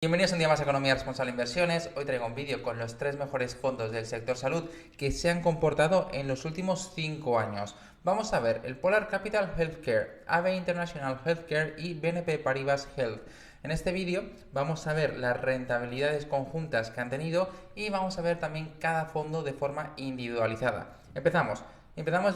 Bienvenidos un día más a Economía Responsable Inversiones. Hoy traigo un vídeo con los tres mejores fondos del sector salud que se han comportado en los últimos 5 años. Vamos a ver el Polar Capital Healthcare, AB International Healthcare y BNP Paribas Health. En este vídeo vamos a ver las rentabilidades conjuntas que han tenido y vamos a ver también cada fondo de forma individualizada. Empezamos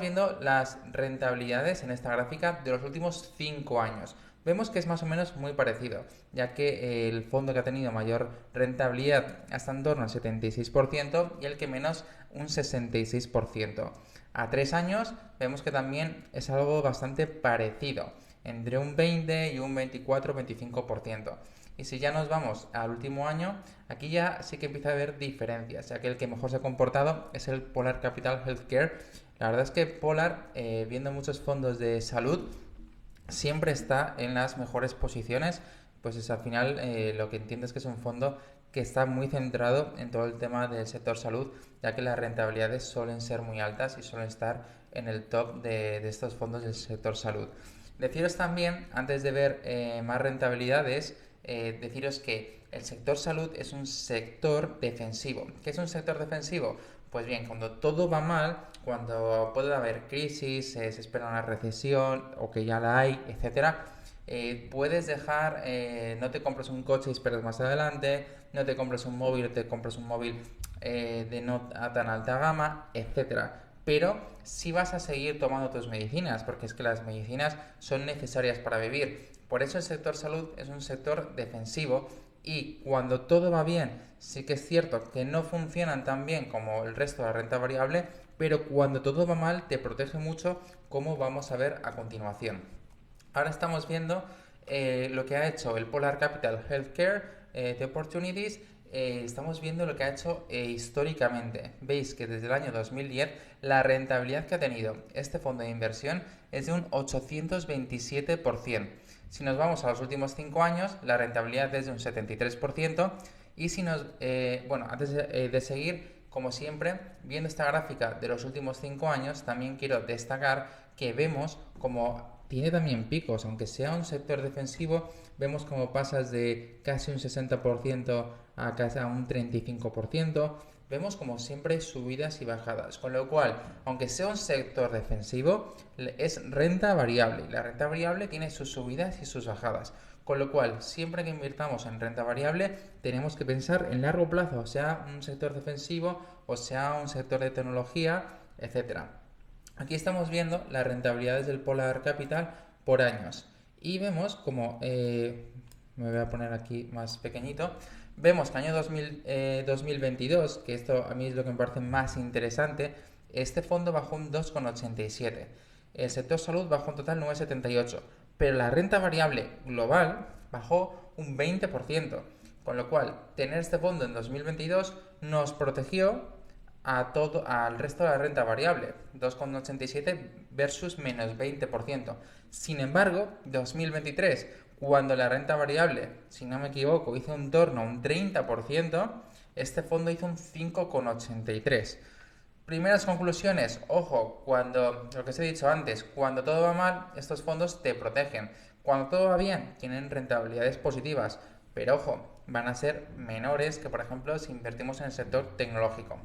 viendo las rentabilidades en esta gráfica de los últimos 5 años. Vemos que es más o menos muy parecido, ya que el fondo que ha tenido mayor rentabilidad hasta en torno al 76% y el que menos un 66%. A 3 años vemos que también es algo bastante parecido, entre un 20 y un 24-25%. Y si ya nos vamos al último año, aquí ya sí que empieza a haber diferencias, ya que el que mejor se ha comportado es el Polar Capital Healthcare. La verdad es que Polar, viendo muchos fondos de salud, siempre está en las mejores posiciones, pues es al final lo que entiendo es que es un fondo que está muy centrado en todo el tema del sector salud, ya que las rentabilidades suelen ser muy altas y suelen estar en el top de estos fondos del sector salud. Deciros también, antes de ver más rentabilidades, deciros que el sector salud es un sector defensivo. ¿Qué es un sector defensivo? Pues bien, cuando todo va mal, cuando puede haber crisis, se espera una recesión o que ya la hay, etcétera, puedes dejar, no te compras un coche y esperas más adelante, no te compras un móvil, te compras un móvil de no tan alta gama, etcétera. Pero sí vas a seguir tomando tus medicinas, porque es que las medicinas son necesarias para vivir. Por eso el sector salud es un sector defensivo y cuando todo va bien, sí que es cierto que no funcionan tan bien como el resto de la renta variable, pero cuando todo va mal te protege mucho, como vamos a ver a continuación. Ahora estamos viendo lo que ha hecho el Polar Capital Healthcare de Opportunities. Estamos viendo lo que ha hecho históricamente. Veis que desde el año 2010 la rentabilidad que ha tenido este fondo de inversión es de un 827%. Si nos vamos a los últimos 5 años, la rentabilidad es de un 73%. Y si nos, antes de seguir, como siempre, viendo esta gráfica de los últimos 5 años, también quiero destacar que vemos como tiene también picos, aunque sea un sector defensivo, vemos como pasas de casi un 60% a casi a un 35%, vemos como siempre subidas y bajadas, con lo cual, aunque sea un sector defensivo, es renta variable, y la renta variable tiene sus subidas y sus bajadas. Con lo cual, siempre que invirtamos en renta variable, tenemos que pensar en largo plazo, sea un sector defensivo o sea un sector de tecnología, etcétera. Aquí estamos viendo las rentabilidades del Polar Capital por años y vemos como, me voy a poner aquí más pequeñito, vemos que año 2022, que esto a mí es lo que me parece más interesante, este fondo bajó un 2,87, el sector salud bajó un total 9,78, pero la renta variable global bajó un 20%, con lo cual tener este fondo en 2022 nos protegió al resto de la renta variable, 2,87 versus menos 20%. Sin embargo, 2023, cuando la renta variable, si no me equivoco, hizo un torno a un 30%, este fondo hizo un 5,83. Primeras conclusiones, ojo, cuando, lo que os he dicho antes, cuando todo va mal, estos fondos te protegen. Cuando todo va bien, tienen rentabilidades positivas, pero ojo, van a ser menores que, por ejemplo, si invertimos en el sector tecnológico.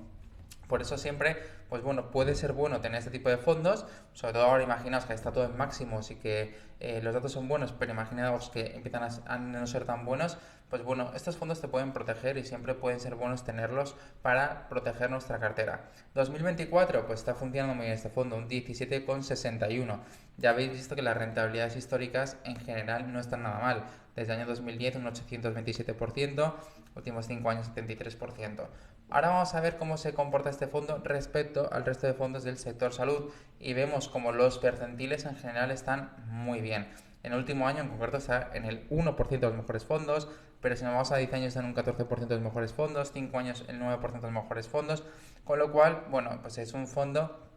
Por eso siempre, pues bueno, puede ser bueno tener este tipo de fondos, sobre todo ahora imaginaos que está todo en máximos y que los datos son buenos, pero imaginaos que empiezan a no ser tan buenos, pues bueno, estos fondos te pueden proteger y siempre pueden ser buenos tenerlos para proteger nuestra cartera. 2024, pues está funcionando muy bien este fondo, un 17,61. Ya habéis visto que las rentabilidades históricas en general no están nada mal. Desde el año 2010 un 827%, últimos 5 años 73%. Ahora vamos a ver cómo se comporta este fondo respecto al resto de fondos del sector salud y vemos como los percentiles en general están muy bien. En el último año en concreto está en el 1% de los mejores fondos, pero si nos vamos a 10 años está en un 14% de los mejores fondos, 5 años el 9% de los mejores fondos, con lo cual, bueno, pues es un fondo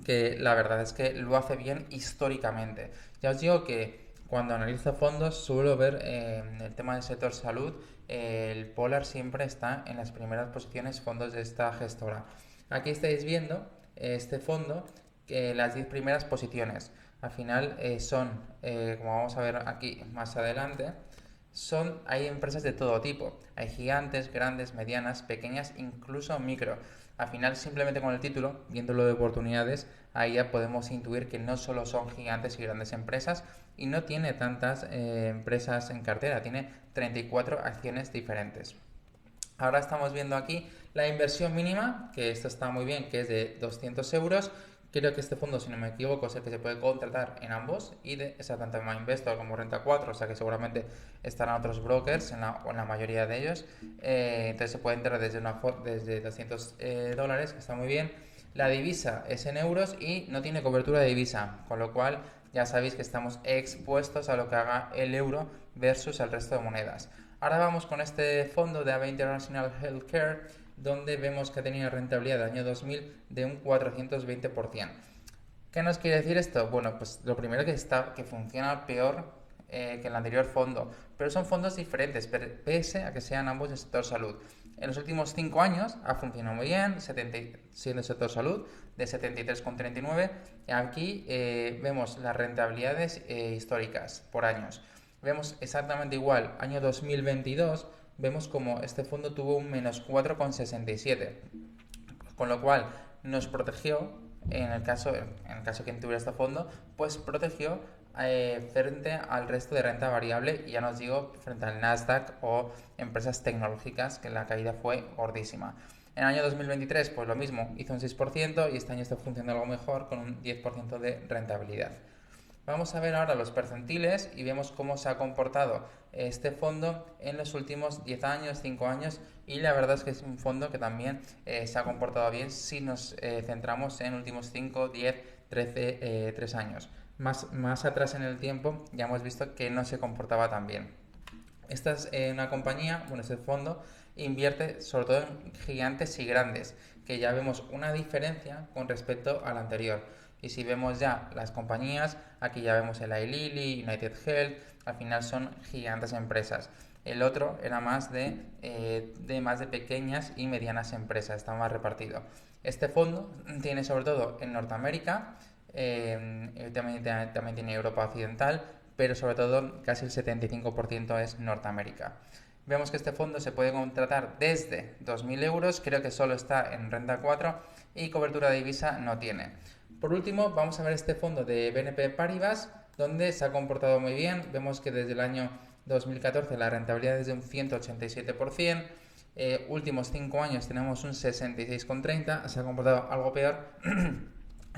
que la verdad es que lo hace bien históricamente. Ya os digo que cuando analizo fondos suelo ver el tema del sector salud, el Polar siempre está en las primeras posiciones fondos de esta gestora. Aquí estáis viendo este fondo, que las 10 primeras posiciones. Al final son, como vamos a ver aquí más adelante, Hay empresas de todo tipo. Hay gigantes, grandes, medianas, pequeñas, incluso micro. Al final, simplemente con el título, viéndolo de oportunidades, ahí ya podemos intuir que no solo son gigantes y grandes empresas y no tiene tantas empresas en cartera, tiene 34 acciones diferentes. Ahora estamos viendo aquí la inversión mínima, que esto está muy bien, que es de 200 euros. Creo que este fondo, si no me equivoco, es el que se puede contratar en ambos y tanto en MyInvestor como Renta 4, o sea que seguramente estarán otros brokers o en la mayoría de ellos. Entonces se puede entrar desde 200 dólares, que está muy bien. La divisa es en euros y no tiene cobertura de divisa, con lo cual ya sabéis que estamos expuestos a lo que haga el euro versus el resto de monedas. Ahora vamos con este fondo de AB International Healthcare, donde vemos que ha tenido rentabilidad del año 2000 de un 420%. ¿Qué nos quiere decir esto? Bueno, pues lo primero que funciona peor que el anterior fondo, pero son fondos diferentes, pese a que sean ambos del sector salud. En los últimos 5 años ha funcionado muy bien, siendo el sector salud de 73,39. Aquí vemos las rentabilidades históricas por años. Vemos exactamente igual, año 2022, vemos como este fondo tuvo un menos 4,67, con lo cual nos protegió, en el caso que quien tuviera este fondo, pues protegió frente al resto de renta variable, y ya nos digo, frente al Nasdaq o empresas tecnológicas, que la caída fue gordísima. En el año 2023, pues lo mismo, hizo un 6% y este año está funcionando algo mejor con un 10% de rentabilidad. Vamos a ver ahora los percentiles y vemos cómo se ha comportado este fondo en los últimos 10 años, 5 años, y la verdad es que es un fondo que también se ha comportado bien si nos centramos en últimos 5, 10, 13, 3 años. Más atrás en el tiempo ya hemos visto que no se comportaba tan bien. Esta es una compañía, bueno, este fondo invierte sobre todo en gigantes y grandes, que ya vemos una diferencia con respecto al anterior. Y si vemos ya las compañías, aquí ya vemos el Eli Lilly, United Health, al final son gigantes empresas. El otro era más de pequeñas y medianas empresas, está más repartido. Este fondo tiene sobre todo en Norteamérica, también tiene Europa Occidental, pero sobre todo casi el 75% es Norteamérica. Vemos que este fondo se puede contratar desde 2.000 euros, creo que solo está en Renta 4 y cobertura de divisa no tiene. Por último, vamos a ver este fondo de BNP Paribas, donde se ha comportado muy bien. Vemos que desde el año 2014 la rentabilidad es de un 187%. Últimos 5 años tenemos un 66,30%. Se ha comportado algo peor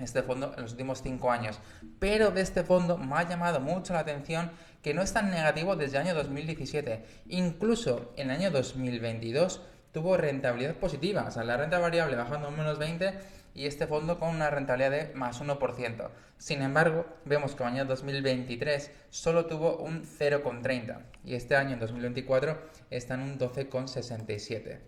este fondo en los últimos 5 años. Pero de este fondo me ha llamado mucho la atención que no es tan negativo desde el año 2017. Incluso en el año 2022 tuvo rentabilidad positiva. O sea, la renta variable bajando un menos 20 y este fondo con una rentabilidad de más 1%. Sin embargo, vemos que en el año 2023 solo tuvo un 0,30 y este año, en 2024, está en un 12,67.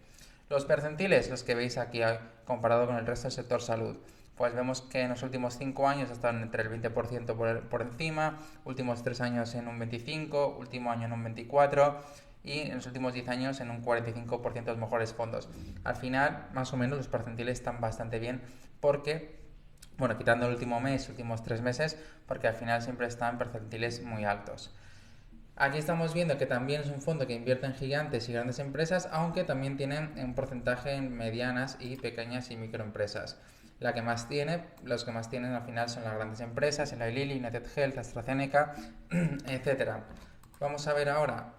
Los percentiles, los que veis aquí comparado con el resto del sector salud, pues vemos que en los últimos 5 años están entre el 20% por encima, últimos 3 años en un 25%, último año en un 24%, y en los últimos 10 años en un 45% de los mejores fondos. Al final, más o menos, los percentiles están bastante bien porque, bueno, quitando el último mes, últimos 3 meses, porque al final siempre están percentiles muy altos. Aquí estamos viendo que también es un fondo que invierte en gigantes y grandes empresas, aunque también tiene un porcentaje en medianas y pequeñas y microempresas. Los que más tienen al final son las grandes empresas, el Eli Lilly, United Health, AstraZeneca, etcétera. Vamos a ver ahora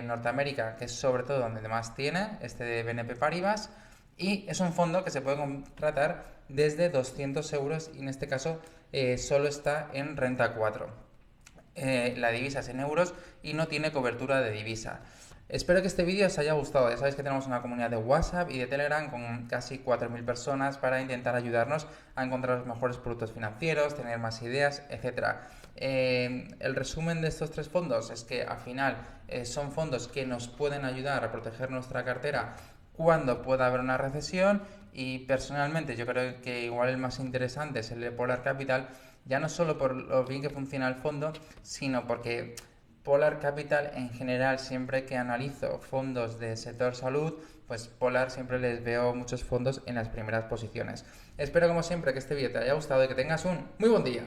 Norteamérica, que es sobre todo donde más tiene, este de BNP Paribas, y es un fondo que se puede contratar desde 200 euros y en este caso solo está en Renta 4. La divisa es en euros y no tiene cobertura de divisa. Espero que este vídeo os haya gustado. Ya sabéis que tenemos una comunidad de WhatsApp y de Telegram con casi 4.000 personas para intentar ayudarnos a encontrar los mejores productos financieros, tener más ideas, etc. El resumen de estos 3 fondos es que al final son fondos que nos pueden ayudar a proteger nuestra cartera cuando pueda haber una recesión, y personalmente yo creo que igual el más interesante es el de Polar Capital, ya no solo por lo bien que funciona el fondo, sino porque Polar Capital en general, siempre que analizo fondos del sector salud, pues Polar siempre les veo muchos fondos en las primeras posiciones. Espero como siempre que este vídeo te haya gustado y que tengas un muy buen día.